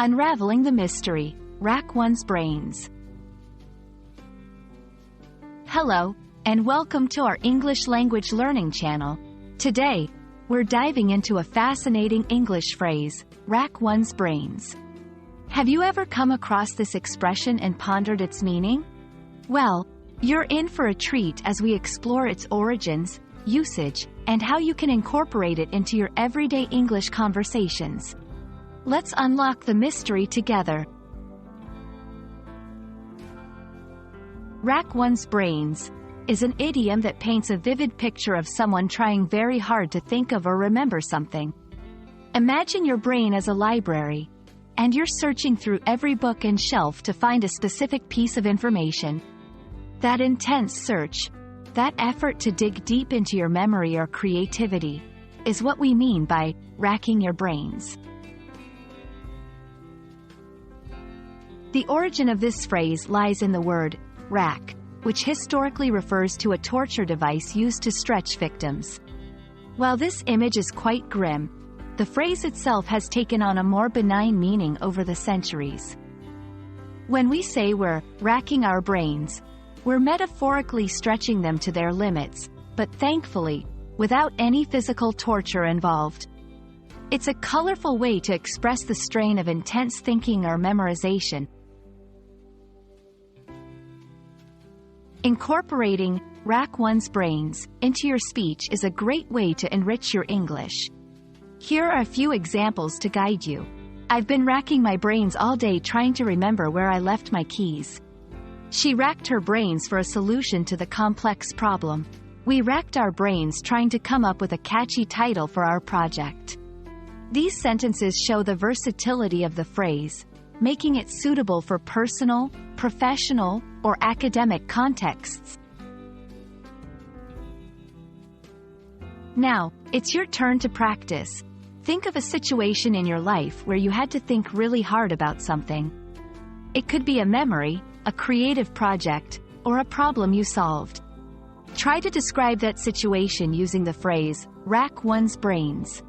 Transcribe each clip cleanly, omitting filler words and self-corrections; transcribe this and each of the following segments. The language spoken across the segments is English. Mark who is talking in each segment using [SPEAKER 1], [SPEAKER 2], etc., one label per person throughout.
[SPEAKER 1] Unraveling the mystery. Rack one's brains. Hello, and welcome to our English language learning channel. Today, we're diving into a fascinating English phrase, rack one's brains. Have you ever come across this expression and pondered its meaning? Well, you're in for a treat as we explore its origins, usage, and how you can incorporate it into your everyday English conversations. Let's unlock the mystery together. Rack one's brains is an idiom that paints a vivid picture of someone trying very hard to think of or remember something. Imagine your brain as a library, and you're searching through every book and shelf to find a specific piece of information. That intense search, that effort to dig deep into your memory or creativity, is what we mean by racking your brains. The origin of this phrase lies in the word rack, which historically refers to a torture device used to stretch victims. While this image is quite grim, the phrase itself has taken on a more benign meaning over the centuries. When we say we're racking our brains, we're metaphorically stretching them to their limits, but thankfully, without any physical torture involved. It's a colorful way to express the strain of intense thinking or memorization. Incorporating rack one's brains into your speech is a great way to enrich your English. Here are a few examples to guide you. I've been racking my brains all day trying to remember where I left my keys. She racked her brains for a solution to the complex problem. We racked our brains trying to come up with a catchy title for our project. These sentences show the versatility of the phrase, making it suitable for personal, professional, or academic contexts. Now, it's your turn to practice. Think of a situation in your life where you had to think really hard about something. It could be a memory, a creative project, or a problem you solved. Try to describe that situation using the phrase, rack one's brains.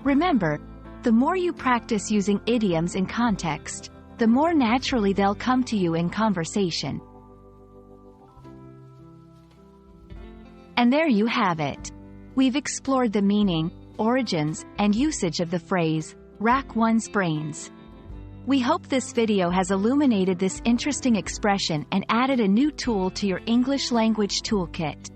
[SPEAKER 1] Remember, the more you practice using idioms in context, the more naturally they'll come to you in conversation. And there you have it. We've explored the meaning, origins, and usage of the phrase, rack one's brains. We hope this video has illuminated this interesting expression and added a new tool to your English language toolkit.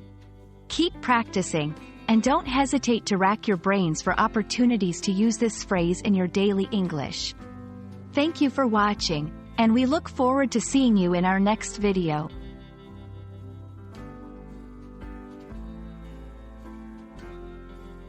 [SPEAKER 1] Keep practicing, and don't hesitate to rack your brains for opportunities to use this phrase in your daily English. Thank you for watching, and we look forward to seeing you in our next video.